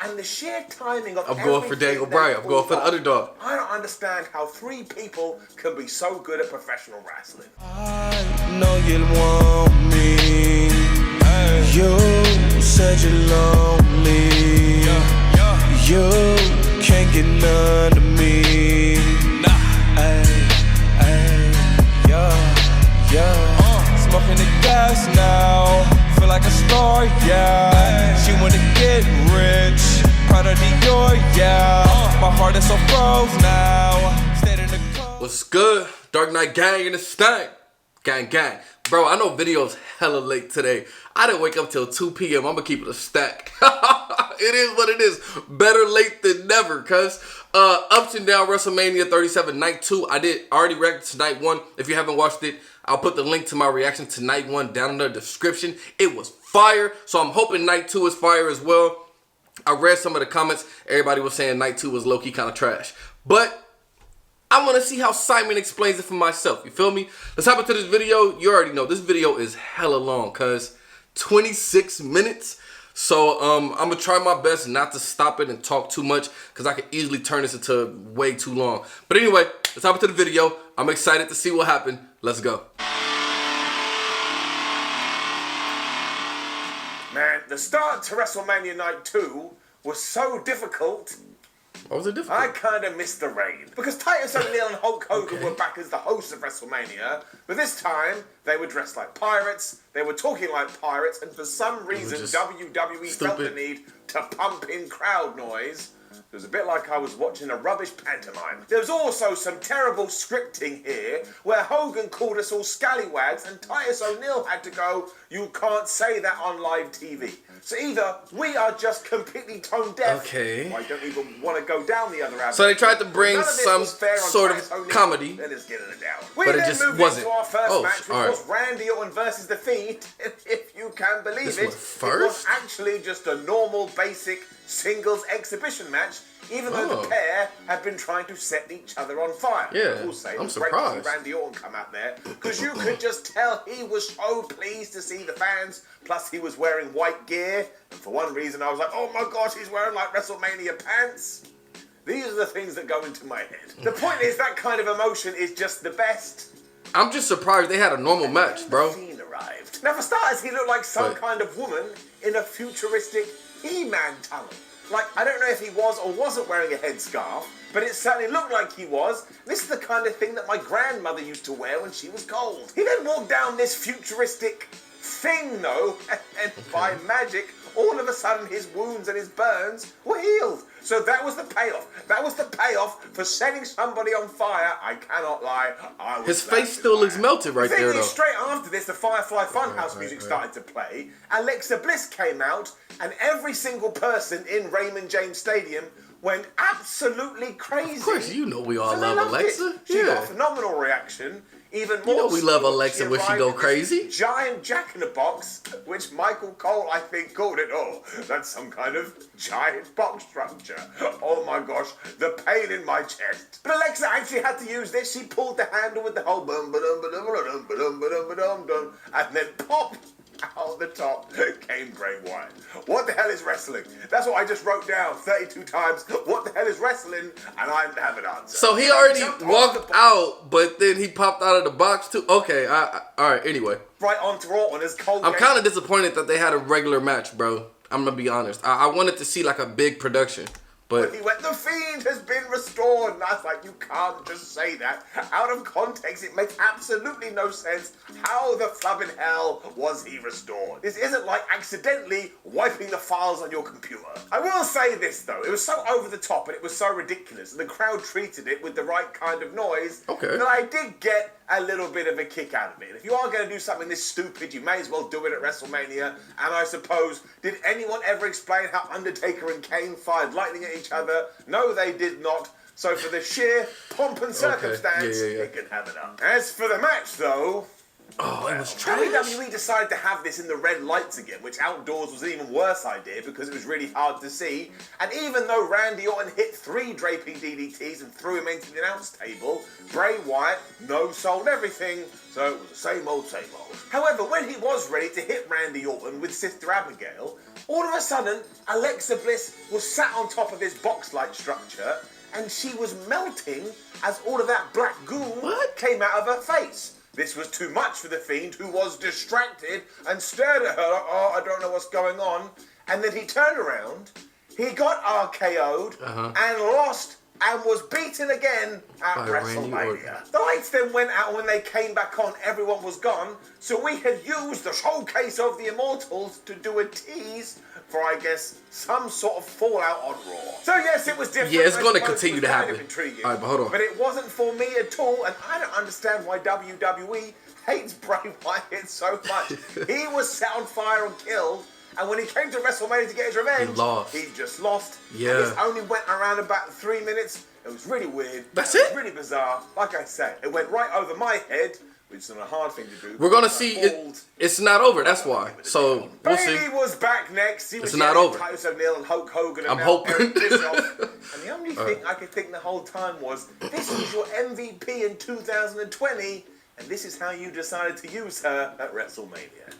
And the sheer timing of I'm going for Daniel Bryan. I'm going for the underdog. I don't understand how 3 people can be so good at professional wrestling. I know you want me. You said you're lonely. You can't get none of me. Smoking the gas now. Feel like a star, yeah. She wanna get rich. Proud of Dior, yeah. My heart is so froze now. Stayed in the cold. What's good? Dark Knight Gang in the stank. Gang, gang. Bro, I know video's hella late today. I didn't wake up till 2 p.m. I'm gonna keep it a stack. It is what it is. Better late than never, cuz. Ups and Downs WrestleMania 37 Night 2. I already reacted to Night 1. If you haven't watched it, I'll put the link to my reaction to Night 1 down in the description. It was fire, so I'm hoping Night 2 is fire as well. I read some of the comments. Everybody was saying Night 2 was low-key kind of trash. But I want to see how Simon explains it for myself. You feel me? Let's hop into this video. You already know this video is hella long, cuz 26 minutes. So I'm going to try my best not to stop it and talk too much, because I could easily turn this into way too long. But anyway, let's hop into the video. I'm excited to see what happened. Let's go. Man, the start to WrestleMania Night 2 was so difficult. What was it difficult? I kind of missed the rain. Because Titus O'Neil and Hulk Hogan were back as the hosts of WrestleMania, but this time they were dressed like pirates, they were talking like pirates, and for some reason WWE felt the need to pump in crowd noise. It was a bit like I was watching a rubbish pantomime. There was also some terrible scripting here, where Hogan called us all scallywags and Titus O'Neil had to go, "You can't say that on live TV." So either we are just completely tone deaf, okay, I don't even want to go down the other avenue. So they tried to bring some sort of comedy, then it's getting it down. But it just wasn't. Into our first match, which was Randy Orton versus The Fiend. If you can believe it, it was actually just a normal, basic singles exhibition match, even though the pair had been trying to set each other on fire. Yeah, I'm surprised. Great to see Randy Orton come out there, because you could just tell he was so pleased to see the fans. Plus, he was wearing white gear, and for one reason, I was like, "Oh my gosh, he's wearing like WrestleMania pants." These are the things that go into my head. The point is, that kind of emotion is just the best. I'm just surprised they had a normal match, bro. Fiend arrived. Now, for starters, he looked like some kind of woman in a futuristic He-Man talent. Like, I don't know if he was or wasn't wearing a headscarf, but it certainly looked like he was. This is the kind of thing that my grandmother used to wear when she was cold. He then walked down this futuristic thing, though, and by magic, all of a sudden his wounds and his burns were healed. So that was the payoff. That was the payoff for setting somebody on fire. I cannot lie. His face still looks melted right there, though. Straight after this, the Firefly Funhouse music started to play. Alexa Bliss came out, and every single person in Raymond James Stadium went absolutely crazy. Of course, you know we all love Alexa. She got a phenomenal reaction. Even more, you know we love Alexa when she go crazy. Giant jack-in-a-box, which Michael Cole, I think, called it. Oh, that's some kind of giant box structure. Oh my gosh, the pain in my chest. But Alexa actually had to use this. She pulled the handle with the whole bum-ba-dum-ba-dum-ba-dum-ba-dum-ba-dum, and then pop. Out the top came Bray Wyatt. What the hell is wrestling? That's what I just wrote down 32 times. What the hell is wrestling? And I have an answer. So he already walked out, but then he popped out of the box too? Okay, all right, anyway. Right onto Orton as Cole. I'm kind of disappointed that they had a regular match, bro. I'm going to be honest. I wanted to see like a big production. But he went, "The Fiend has been restored." And I was like, you can't just say that. Out of context, it makes absolutely no sense. How the flubbing hell was he restored? This isn't like accidentally wiping the files on your computer. I will say this, though. It was so over the top and it was so ridiculous. And the crowd treated it with the right kind of noise that I did get a little bit of a kick out of it. If you are going to do something this stupid, you may as well do it at WrestleMania. And I suppose, did anyone ever explain how Undertaker and Kane fired lightning at each other? No, they did not. So for the sheer pomp and circumstance, it can have it up. As for the match, though, Oh, it was trash. WWE decided to have this in the red lights again, which outdoors was an even worse idea because it was really hard to see. And even though Randy Orton hit 3 draping DDTs and threw him into the announce table, Bray Wyatt no-sold everything, so it was the same old, same old. However, when he was ready to hit Randy Orton with Sister Abigail, all of a sudden, Alexa Bliss was sat on top of this box-like structure, and she was melting as all of that black goo came out of her face. This was too much for the Fiend, who was distracted and stared at her like, oh, I don't know what's going on. And then he turned around, he got RKO'd and lost and was beaten again at WrestleMania. The lights then went out, and when they came back on, everyone was gone. So we had used the showcase of the Immortals to do a tease for, I guess, some sort of fallout on Raw. So yes, it was different. Yeah, it's going to continue to happen. Intriguing, all right, but hold on. But it wasn't for me at all, and I don't understand why WWE hates Bray Wyatt so much. He was set on fire and killed, and when he came to WrestleMania to get his revenge, he just lost. Yeah. And this only went around about 3 minutes. It was really weird. That's it? it? Was really bizarre. Like I said, it went right over my head, which is a hard thing to do. We're going to see it. It's not over. That's why. So we'll see. Bailey was back next. He was it's not over. Titus O'Neil and Hulk Hogan. And I'm hoping. And the only thing I could think the whole time was, this was your MVP in 2020, and this is how you decided to use her at WrestleMania.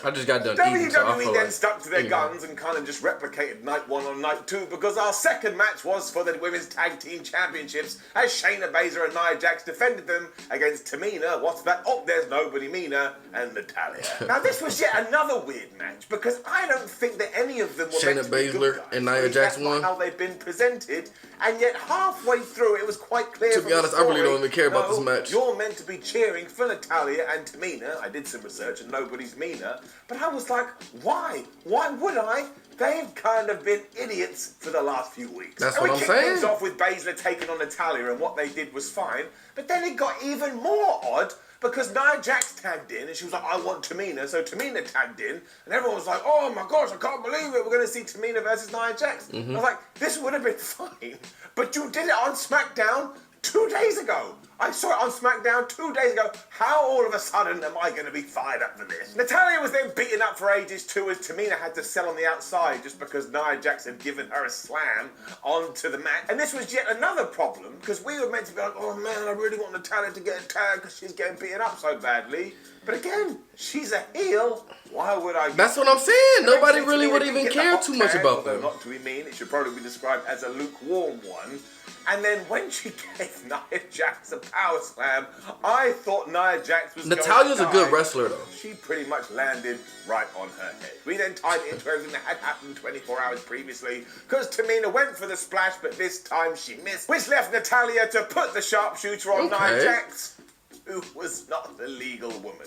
I just got done WWE eating, so I feel then like, stuck to their guns and kind of just replicated night 1 on night 2, because our second match was for the Women's Tag Team Championships as Shayna Baszler and Nia Jax defended them against Tamina, what's that? Oh, there's nobody meaner, and Natalya. Now this was yet another weird match, because I don't think that any of them were Shayna meant to be good Baszler guys. and Nia Jax won. How they've been presented, and yet halfway through it was quite clear. To be honest, I really don't even care about this match. You're meant to be cheering for Natalya and Tamina. I did some research and nobody's meaner. But I was like, why? Why would I? They've kind of been idiots for the last few weeks. That's and what I'm we kicked saying. things off with Baszler taking on Natalya, and what they did was fine. But then it got even more odd, because Nia Jax tagged in, and she was like, I want Tamina. So Tamina tagged in, and everyone was like, oh my gosh, I can't believe it. We're going to see Tamina versus Nia Jax. I was like, this would have been fine. But you did it on SmackDown 2 days ago. I saw it on SmackDown 2 days ago. How all of a sudden am I going to be fired up for this? Natalya was then beaten up for ages too, as Tamina had to sell on the outside just because Nia Jax had given her a slam onto the mat. And this was yet another problem, because we were meant to be like, oh man, I really want Natalya to get a tag because she's getting beaten up so badly. But again, she's a heel. Why would I? That's what I'm saying. Nobody really would even care too much about them. Not to be mean, it should probably be described as a lukewarm one. And then when she gave Nia Jax a power slam, I thought Nia Jax was Natalya's going to a good die. wrestler, though. She pretty much landed right on her head. We then tied it into everything that had happened 24 hours previously, because Tamina went for the splash, but this time she missed, which left Natalya to put the sharpshooter on Nia Jax, who was not the legal woman.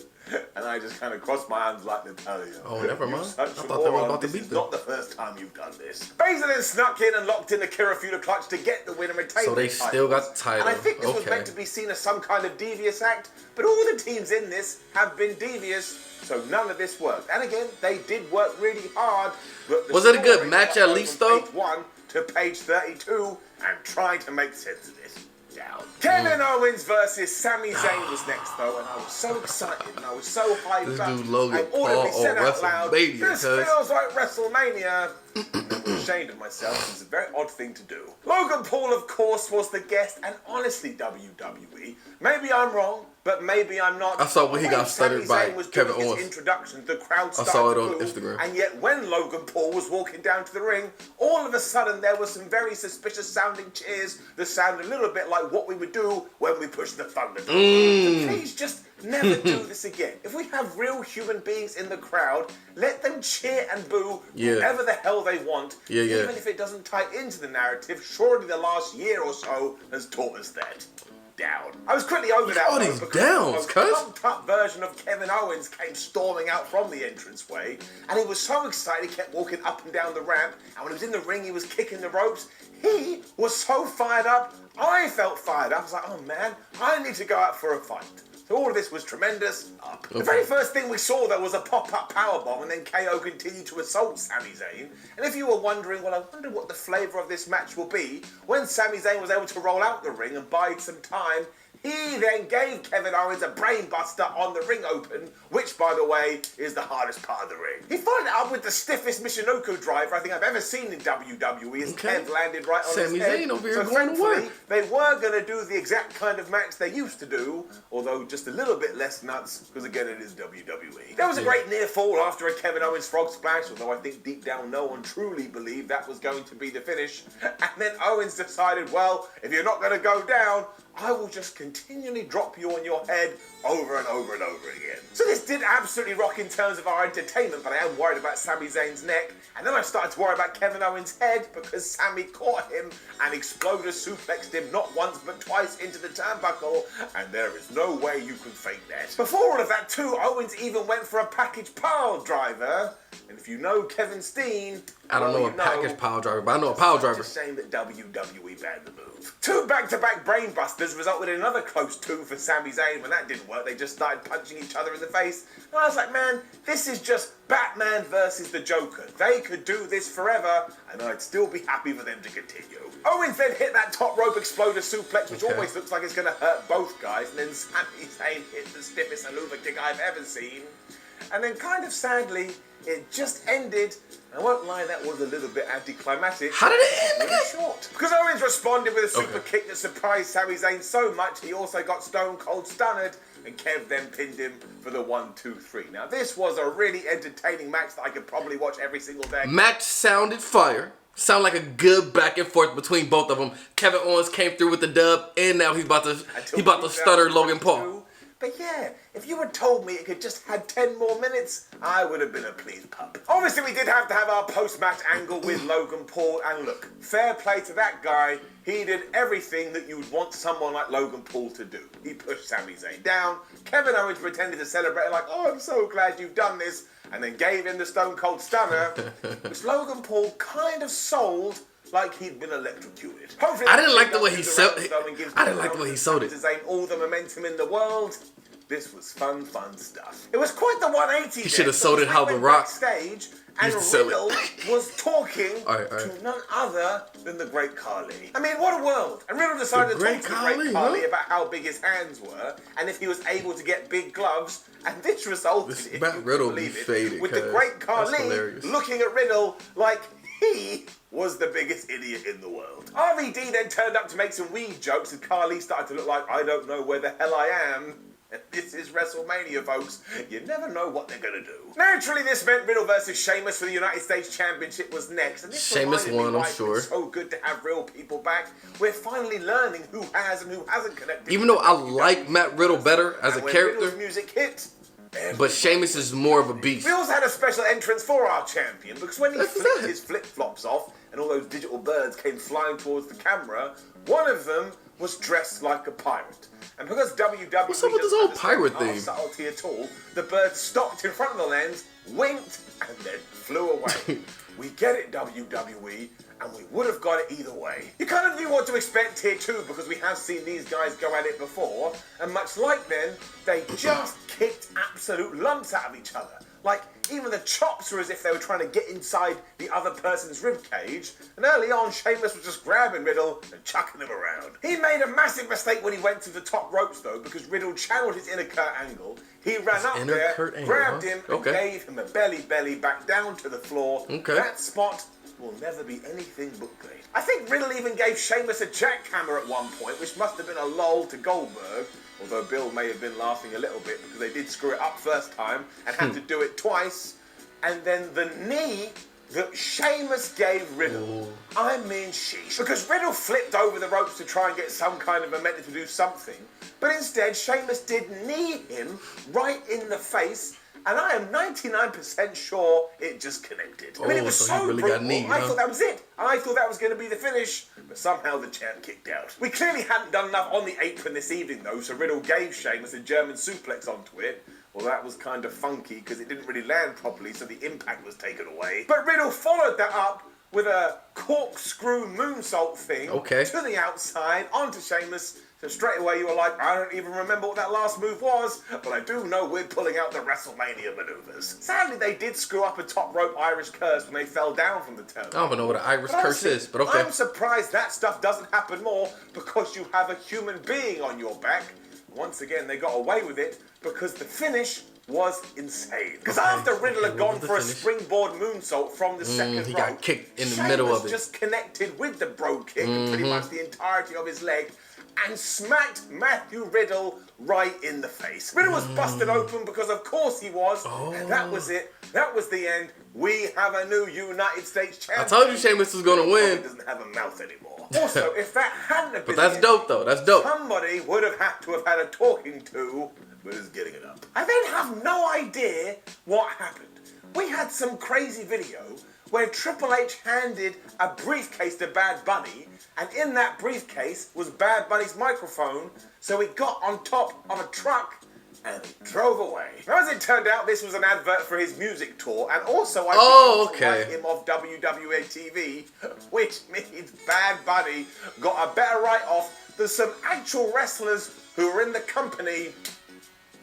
And I just kind of crossed my arms like, Natalya. Oh, never mind. I Such a thought they were moron. about to This beat is them. not the first time you've done this. Baszler then snuck in and locked in the Kirifuda clutch to get the win and retain So they the title. still got the title. And I think this was meant to be seen as some kind of devious act, but all the teams in this have been devious, so none of this worked. And again, they did work really hard. But Was it a good story match got at least, though? Page 1 to page 32, and trying to make sense of this. Down. Kevin Owens versus Sami Zayn was next though, and I was so excited and I was so hyped This up. dude Logan I audibly Paul said on out loud, WrestleMania, this cuz. feels like WrestleMania. I was ashamed of myself. It's a very odd thing to do. Logan Paul, of course, was the guest, and honestly, WWE, maybe I'm wrong, but maybe I'm not. I saw when he got Sami stuttered by Zayn was Kevin doing his Owens. introduction, the crowd I started saw it to on boo, Instagram. and yet when Logan Paul was walking down to the ring, all of a sudden there was some very suspicious sounding cheers that sounded a little bit like what we would do when we push the thunder. So please just never do this again. If we have real human beings in the crowd, let them cheer and boo whoever the hell they want, even if it doesn't tie into the narrative. Surely the last year or so has taught us that. Down. I was quickly over that all though, these because downs, the cuz. pumped up version of Kevin Owens came storming out from the entranceway, and he was so excited he kept walking up and down the ramp, and when he was in the ring he was kicking the ropes. He was so fired up, I felt fired up. I was like, oh man, I need to go out for a fight. So all of this was tremendous. The very first thing we saw though was a pop-up powerbomb, and then KO continued to assault Sami Zayn. And if you were wondering, well, I wonder what the flavour of this match will be, when Sami Zayn was able to roll out the ring and bide some time, He then gave Kevin Owens a brainbuster on the ring open, which, by the way, is the hardest part of the ring. He followed it up with the stiffest Michinoku driver I think I've ever seen in WWE as Kev landed right on Sami his head. Zayn over here So going to work. thankfully, they were going to do the exact kind of match they used to do, although just a little bit less nuts, because again, it is WWE. There was a great near fall after a Kevin Owens frog splash, although I think deep down no one truly believed that was going to be the finish. And then Owens decided, well, if you're not going to go down, I will just continually drop you on your head over and over and over again. So this did absolutely rock in terms of our entertainment, but I am worried about Sami Zayn's neck. And then I started to worry about Kevin Owens' head because Sami caught him and exploded suplexed him not once but twice into the turnbuckle. And there is no way you can fake that. Before all of that too, Owens even went for a package pile driver. And if you know Kevin Steen, I don't know a package pile driver, but I know a pile driver. It's a shame that WWE banned the move. Two back-to-back brainbusters resulted in another close two for Sami Zayn. When that didn't work, they just started punching each other in the face. And I was like, man, this is just Batman versus the Joker. They could do this forever, and I'd still be happy for them to continue. Owens then hit that top rope exploder suplex, which always looks like it's going to hurt both guys. And then Sami Zayn hit the stiffest haluva kick I've ever seen. And then kind of sadly, it just ended. I won't lie, that was a little bit anticlimactic. How did it end really short? Because Owens responded with a super kick that surprised Sami Zayn so much, he also got Stone Cold stunned, and Kev then pinned him for the 1, 2, 3. Now, this was a really entertaining match that I could probably watch every single day. Match sounded fire. Sound like a good back and forth between both of them. Kevin Owens came through with the dub, and now he's about to stutter Logan Paul. But yeah, if you had told me it could just had 10 more minutes, I would have been a pleased pup. Obviously, we did have to have our post-match angle with Logan Paul, and look, fair play to that guy. He did everything that you'd want someone like Logan Paul to do. He pushed Sami Zayn down. Kevin Owens pretended to celebrate like, oh, I'm so glad you've done this, and then gave him the Stone Cold Stunner, which Logan Paul kind of sold like he'd been electrocuted. Hopefully, I didn't like the way he sold it. I didn't like the way he sold it. Zayn all the momentum in the world. This was fun stuff. It was quite the 180. He should have sold it how The Rock backstage, and Riddle was talking to none other than the Great Khali. I mean, what a world! And Riddle decided to talk to the Great Khali about how big his hands were and if he was able to get big gloves. And this resulted, if you can believe it, with the Great Khali looking at Riddle like he was the biggest idiot in the world. RVD then turned up to make some weed jokes, and Khali started to look like, I don't know where the hell I am. And this is WrestleMania, folks. You never know what they're going to do. Naturally, this meant Riddle versus Sheamus for the United States Championship was next. And this Sheamus won, I'm sure. It's so good to have real people back. We're finally learning who has and who hasn't connected. Even though I like Matt Riddle better as a character, Riddle's music hit, but Sheamus is more of a beast. We also had a special entrance for our champion, because when he flipped his flip-flops off and all those digital birds came flying towards the camera, one of them was dressed like a pirate. And because WWE What's up with this whole pirate thing? Subtlety at all, the bird stopped in front of the lens, winked, and then flew away. We get it, WWE, and we would have got it either way. You kind of knew what to expect here too, because we have seen these guys go at it before, and much like then, they just kicked absolute lumps out of each other. Like, even the chops were as if they were trying to get inside the other person's ribcage, and early on, Sheamus was just grabbing Riddle and chucking him around. He made a massive mistake when he went to the top ropes, though, because Riddle channeled his inner Kurt Angle. He ran up there, grabbed him, and gave him a belly back down to the floor. That spot will never be anything but great. I think Riddle even gave Sheamus a jackhammer at one point, which must have been a lull to Goldberg. Although Bill may have been laughing a little bit because they did screw it up first time and had to do it twice. And then the knee that Sheamus gave Riddle. I mean, sheesh. Because Riddle flipped over the ropes to try and get some kind of momentum to do something. But instead, Sheamus did knee him right in the face. And I am 99% sure it just connected. I mean, it was so really brutal. I thought that was it. I thought that was going to be the finish. But somehow the champ kicked out. We clearly hadn't done enough on the apron this evening, though, so Riddle gave Sheamus a German suplex onto it. Well, that was kind of funky because it didn't really land properly, so the impact was taken away. But Riddle followed that up with a corkscrew moonsault thing to the outside, onto Sheamus, So straight away you were like, I don't even remember what that last move was, but I do know we're pulling out the WrestleMania maneuvers. Sadly, they did screw up a top rope Irish curse when they fell down from the turn. I don't even know what an Irish curse is, but okay. I'm surprised that stuff doesn't happen more because you have a human being on your back. Once again, they got away with it because the finish was insane. Because after Riddle had gone for a springboard moonsault from the second he rope, got kicked in the middle of it. just connected with the bro kick, pretty much the entirety of his leg, and smacked Matthew Riddle right in the face. Riddle was busted open because of course he was, and that was it. That was the end. We have a new United States champion. I told you Sheamus was gonna win. He doesn't have a mouth anymore. Also, if that hadn't have been But that's dope though, that's dope. Somebody would have had to have had a talking to, but is getting it up. I then have no idea what happened. We had some crazy video where Triple H handed a briefcase to Bad Bunny, and in that briefcase was Bad Bunny's microphone, so he got on top of a truck and he drove away. Now, as it turned out, this was an advert for his music tour, and also I to write him off WWE TV, which means Bad Bunny got a better write-off than some actual wrestlers who are in the company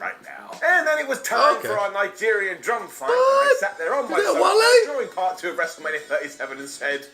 right now. And then it was time for our Nigerian drum fight. I sat there on my sofa during part 2 of WrestleMania 37 and said,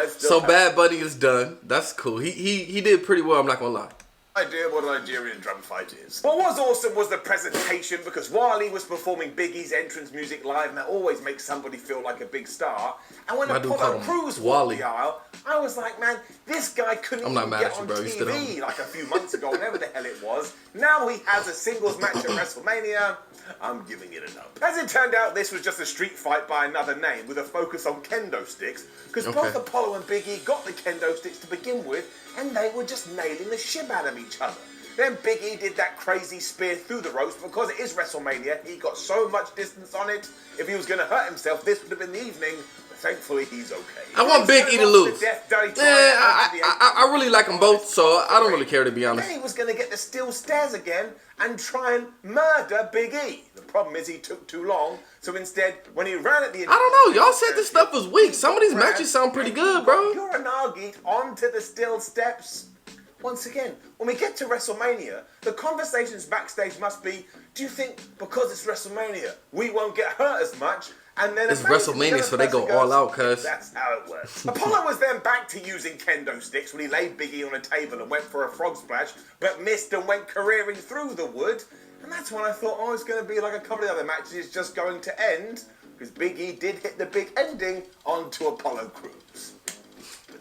So Bad Bunny is done. That's cool. He did pretty well, I'm not gonna lie. Idea what a Nigerian drum fight is. What was awesome was the presentation, because while he was performing Big E's entrance music live, and that always makes somebody feel like a big star, and when Apollo Crews walked the aisle, I was like, man, this guy couldn't even get on TV like a few months ago, whenever the hell it was. Now he has a singles match at WrestleMania. I'm giving it an up. As it turned out, this was just a street fight by another name with a focus on kendo sticks, because both Apollo and Big E got the kendo sticks to begin with, and they were just nailing the shit out of each other. Then Big E did that crazy spear through the ropes. Because it is WrestleMania, he got so much distance on it. If he was going to hurt himself, this would have been the evening. But thankfully, he's okay. I want Big E to lose. I really like them both, so I don't really care, to be honest. Then he was going to get the steel stairs again and try and murder Big E. The problem is he took too long. So instead, when he ran at the... I don't know. Y'all said this stuff was weak. Some of these matches sound pretty good, bro. Uranagi onto the steel steps. Once again, when we get to WrestleMania, the conversations backstage must be, do you think because it's WrestleMania, we won't get hurt as much? And then it's WrestleMania, so they go all out, cuz. That's how it works. Apollo was then back to using kendo sticks when he laid Big E on a table and went for a frog splash, but missed and went careering through the wood. And that's when I thought, it's going to be like a couple of other matches just going to end, because Big E did hit the big ending onto Apollo Crews.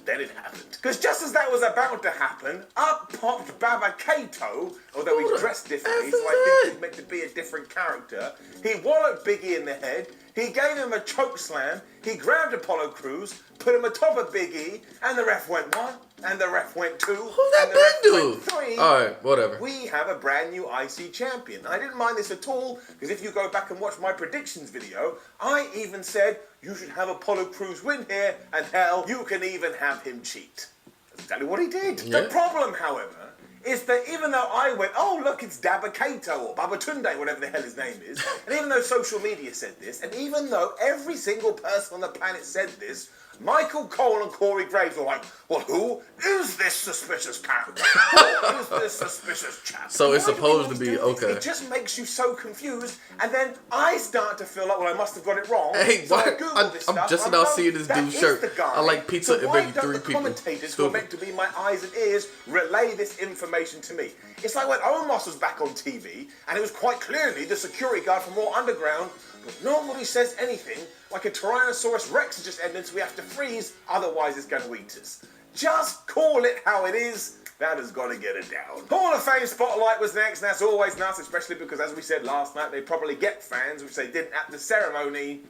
Then it happened. Because just as that was about to happen, up popped Baba Kato, although he's dressed differently, so I think he's meant to be a different character. He walloped Big E in the head, he gave him a choke slam, he grabbed Apollo Crews, put him atop of Big E, and the ref went 1, and the ref went 2, Who's that and the ref big went dude? 3. Alright, whatever. We have a brand new IC champion. I didn't mind this at all, because if you go back and watch my predictions video, I even said you should have Apollo Crews win here, and hell, you can even have him cheat. That's exactly what he did. Yeah. The problem, however, is that even though I went, look, it's Baba Kato, or Babatunde, whatever the hell his name is, and even though social media said this, and even though every single person on the planet said this, Michael Cole and Corey Graves were like, well, who is this suspicious character? Who is this suspicious chap? So it's supposed to be, okay. It just makes you so confused, and then I start to feel like, well, I must have got it wrong. Hey, so I'm just about seeing this dude's shirt. I like pizza and maybe 3 people. Commentators who are meant to be my eyes and ears relay this information to me. It's like when Omos was back on TV, and it was quite clearly the security guard from Raw Underground, but nobody says anything, like a Tyrannosaurus Rex has just ended, so we have to freeze, otherwise it's going to eat us. Just call it how it is. That has got to get it down. Hall of Fame Spotlight was next, and that's always nice, especially because, as we said last night, they probably get fans, which they didn't at the ceremony.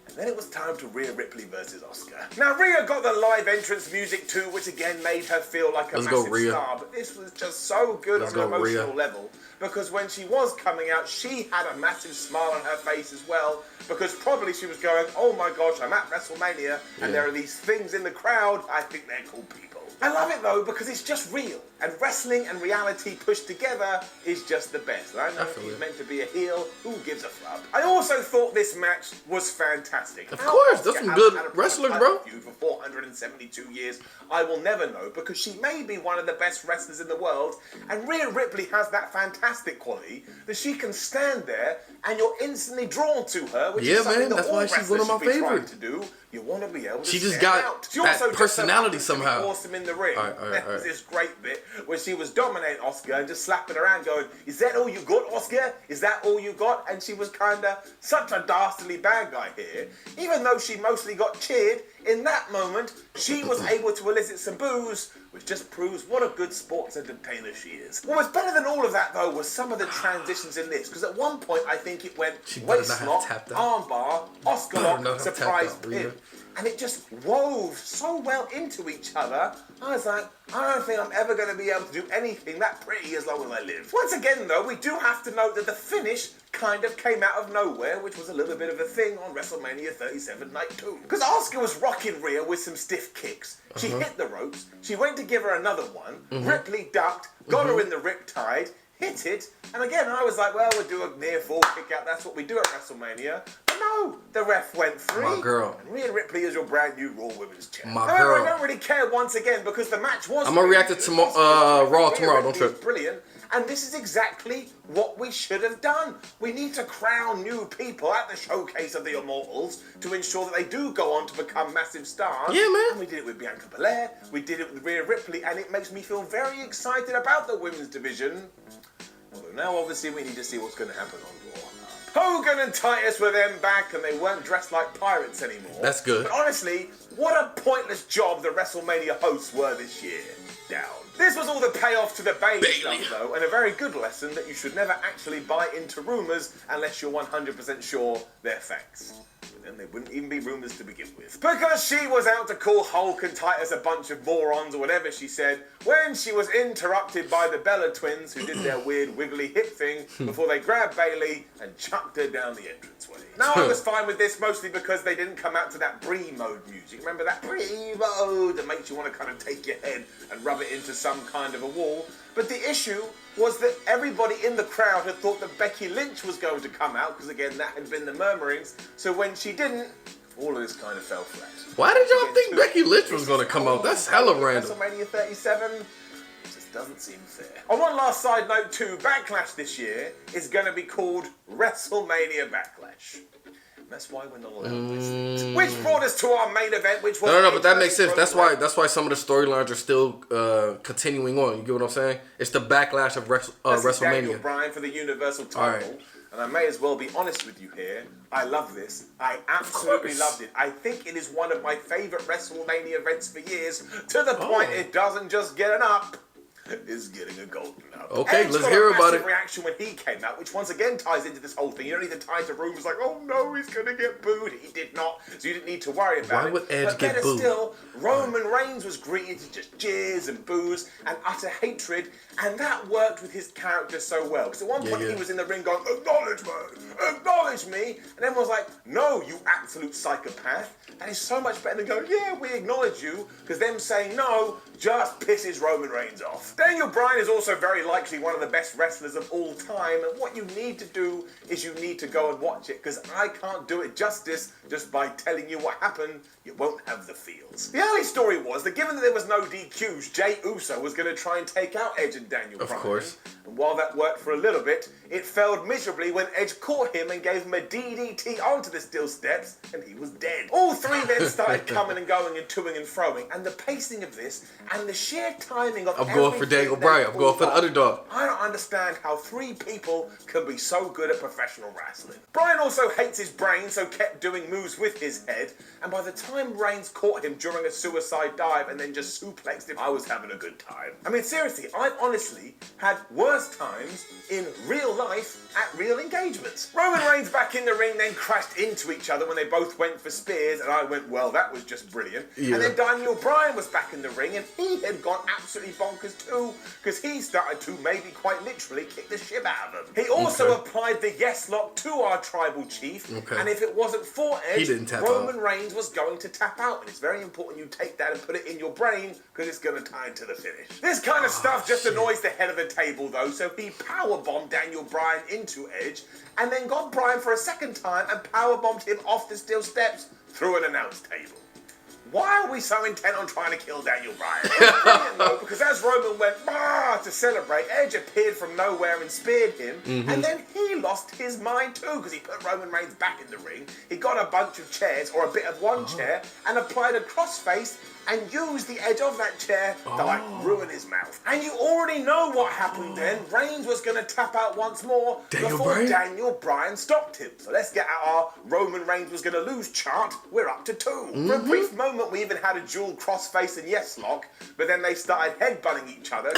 And then it was time to Rhea Ripley versus Asuka. Now, Rhea got the live entrance music too, which again made her feel like a massive star, but this was just so good on an emotional level. Because when she was coming out, she had a massive smile on her face as well. Because probably she was going, oh my gosh, I'm at WrestleMania, and there are these things in the crowd. I think they're cool people. I love it though, because it's just real. And wrestling and reality pushed together is just the best. And I know he's meant to be a heel. Who gives a flop? I also thought this match was fantastic. fantastic. Of How course, Asuka that's some hasn't good had a wrestlers, title bro. feud for 472 years, I will never know, because she may be one of the best wrestlers in the world, and Rhea Ripley has that fantastic quality that she can stand there and you're instantly drawn to her, which is something that that's all why she's one of my wrestlers should be trying favorites. to do. You want to be able to She just stand got out. She that also just personality so happens to be somehow. awesome in the ring. All right. There was this great bit where she was dominating Asuka and just slapping her around going, "Is that all you got, Asuka? Is that all you got?" And she was kind of such a dastardly bad guy here. Even though she mostly got cheered, in that moment, she was able to elicit some boos, which just proves what a good sports entertainer she is. What was better than all of that, though, was some of the transitions in this, because at one point, I think it went waist lock, armbar, Asuka lock, surprise pin. And it just wove so well into each other. I was like, I don't think I'm ever going to be able to do anything that pretty as long as I live. Once again, though, we do have to note that the finish kind of came out of nowhere, which was a little bit of a thing on WrestleMania 37 Night 2. Because Asuka was rocking Rhea with some stiff kicks. She hit the ropes, she went to give her another one, Ripley ducked, got her in the riptide, hit it, and again I was like, well, we'll do a near fall kick out, that's what we do at WrestleMania. But no, the ref went free. My girl. And Rhea Ripley is your brand new Raw Women's Champ. My However, girl. I don't really care once again, because the match was I'm gonna react to Raw tomorrow, don't trip. trip. Brilliant. And this is exactly what we should have done. We need to crown new people at the showcase of the Immortals to ensure that they do go on to become massive stars. Yeah, man. And we did it with Bianca Belair, we did it with Rhea Ripley, and it makes me feel very excited about the women's division. Although now, obviously, we need to see what's going to happen on Raw. Hogan and Titus were then back, and they weren't dressed like pirates anymore. That's good. But honestly, what a pointless job the WrestleMania hosts were this year. Down. This was all the payoff to the Bayley stuff, though, and a very good lesson that you should never actually buy into rumours unless you're 100% sure they're facts. But then they wouldn't even be rumours to begin with. Because she was out to call Hulk and Titus a bunch of morons or whatever she said, when she was interrupted by the Bella twins, who did their weird wiggly hip thing before they grabbed Bayley and chucked her down the entranceway. Now, I was fine with this mostly because they didn't come out to that Brie mode music. Remember that Brie mode that makes you want to kind of take your head and rub it into some kind of a wall? But the issue was that everybody in the crowd had thought that Becky Lynch was going to come out, because again, that had been the murmurings. So when she didn't, all of this kind of fell flat. Why did y'all think Becky Lynch was going to come out? That's hella random. WrestleMania 37 just doesn't seem fair. On one last side note too, Backlash this year is going to be called WrestleMania Backlash. That's why we're not allowed to listen. Which brought us to our main event, which was... No, but that makes sense. That's why some of the storylines are still continuing on. You get what I'm saying? It's the backlash of WrestleMania. Daniel Bryan for the Universal title. Right. And I may as well be honest with you here. I love this. I absolutely loved it. I think it is one of my favourite WrestleMania events for years, to the point it doesn't just get an up. Is getting a golden up. Okay, let's hear about it. Reaction when he came out, which once again ties into this whole thing. You don't need to tie to rumors like, oh no, he's gonna get booed. He did not, so you didn't need to worry about it. Why would Edge get booed? Still, Roman Reigns was greeted to just jeers and boos and utter hatred, and that worked with his character so well. Because at one point he was in the ring going, acknowledge me, and everyone was like, no, you absolute psychopath. That is so much better than going, yeah, we acknowledge you, because them saying no just pisses Roman Reigns off. Daniel Bryan is also very likely one of the best wrestlers of all time, and what you need to do is you need to go and watch it, because I can't do it justice just by telling you what happened. You won't have the feels. The early story was that given that there was no DQs, Jey Uso was going to try and take out Edge and Daniel Bryan. Of course. And while that worked for a little bit, it failed miserably when Edge caught him and gave him a DDT onto the steel steps, and he was dead. All three then started coming and going and toing and froing, and the pacing of this and the sheer timing of I'm going for Daniel Bryan. I'm going for the underdog. I don't understand how three people can be so good at professional wrestling. Bryan also hates his brain, so kept doing moves with his head, and by the time Reigns caught him during a suicide dive and then just suplexed him, I was having a good time. I mean, seriously, I've honestly had worse times in real life at real engagements. Roman Reigns back in the ring then crashed into each other when they both went for spears, and I went, well, that was just brilliant. Yeah. And then Daniel Bryan was back in the ring, and he had gone absolutely bonkers too. too, because he started to maybe quite literally kick the shit out of him. He also applied the yes lock to our tribal chief, and if it wasn't for Edge, Roman Reigns was going to tap out. And it's very important you take that and put it in your brain, because it's going to tie into the finish. This kind of stuff just annoys the head of the table, though, so he powerbombed Daniel Bryan into Edge, and then got Bryan for a second time and powerbombed him off the steel steps through an announce table. Why are we so intent on trying to kill Daniel Bryan? It's brilliant though, because as Roman went to celebrate, Edge appeared from nowhere and speared him, and then he lost his mind too, because he put Roman Reigns back in the ring. He got a bunch of chairs, or a bit of one chair, and applied a crossface and used the edge of that chair to like ruin his mouth. And you already know what happened then. Reigns was going to tap out once more before Daniel Bryan stopped him. So let's get out our Roman Reigns was going to lose chart. We're up to 2. For a brief moment, we even had a dual crossface and yes lock, but then they started headbutting each other.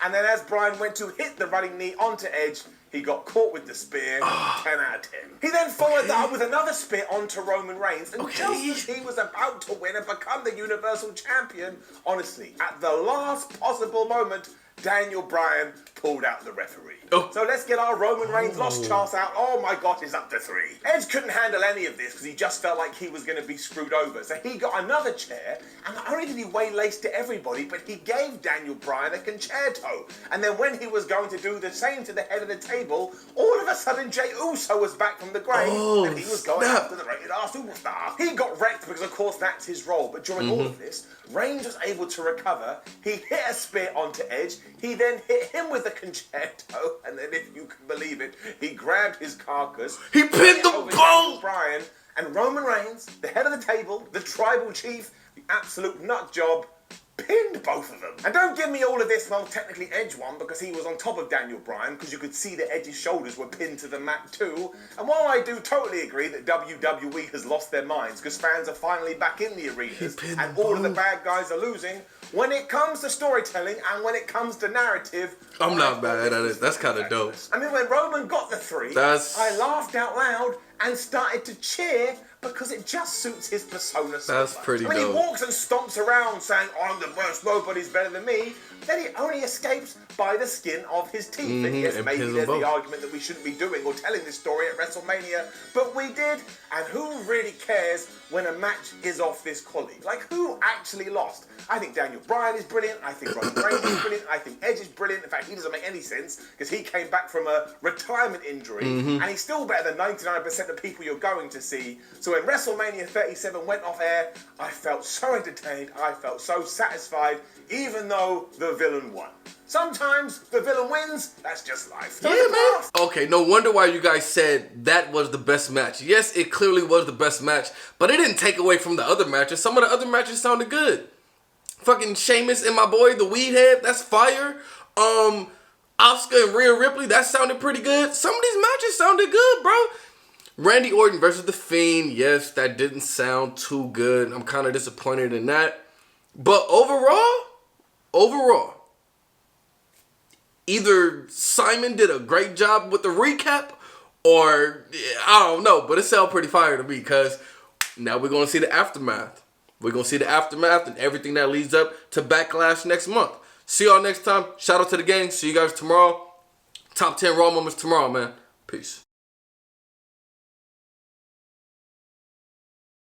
And then as Bryan went to hit the running knee onto Edge, he got caught with the spear, 10 out of 10. He then followed that up with another spear onto Roman Reigns, and just as he was about to win and become the Universal Champion, honestly, at the last possible moment, Daniel Bryan pulled out the referee. So let's get our Roman Reigns lost chance out. Oh my God, he's up to 3. Edge couldn't handle any of this because he just felt like he was going to be screwed over. So he got another chair, and not only did he waylaced to everybody, but he gave Daniel Bryan a concerto. And then when he was going to do the same to the head of the table, all of a sudden Jey Uso was back from the grave, and he was going after the rated R superstar. He got wrecked because of course that's his role, but during all of this, Reigns was able to recover. He hit a spear onto Edge. He then hit him with a concerto, and then, if you can believe it, he grabbed his carcass. He pinned the bone! Bryan and Roman Reigns, the head of the table, the tribal chief, the absolute nut job, pinned both of them. And don't give me all of this, well, technically Edge won because he was on top of Daniel Bryan, because you could see that Edge's shoulders were pinned to the mat too. And while I do totally agree that WWE has lost their minds because fans are finally back in the arenas and all of the bad guys are losing, when it comes to storytelling and when it comes to narrative, I'm not bad at it. That's kind of dope. I mean, when Roman got the 3, I laughed out loud and started to cheer because it just suits his persona so much. Pretty dope. When he walks and stomps around saying, I'm the worst, nobody's better than me, then he only escapes by the skin of his teeth. And yes, maybe there's the argument that we shouldn't be doing or telling this story at WrestleMania, but we did. And who really cares when a match is off this quality? Like, who actually lost? I think Daniel Bryan is brilliant. I think Roman Reigns is brilliant. I think Edge is brilliant. In fact, he doesn't make any sense because he came back from a retirement injury and he's still better than 99% of people you're going to see. So when WrestleMania 37 went off air, I felt so entertained. I felt so satisfied, even though the villain won. Sometimes the villain wins. That's just life. So man. Okay, no wonder why you guys said that was the best match. Yes, it clearly was the best match, but it didn't take away from the other matches. Some of the other matches sounded good. Fucking Sheamus and my boy, the Weed Head, that's fire. Asuka and Rhea Ripley, that sounded pretty good. Some of these matches sounded good, bro. Randy Orton versus The Fiend, yes, that didn't sound too good. I'm kind of disappointed in that. But overall, either Simon did a great job with the recap, or I don't know, but it sounded pretty fire to me because now we're going to see the aftermath. We're going to see the aftermath and everything that leads up to Backlash next month. See y'all next time. Shout out to the gang. See you guys tomorrow. Top 10 Raw moments tomorrow, man. Peace.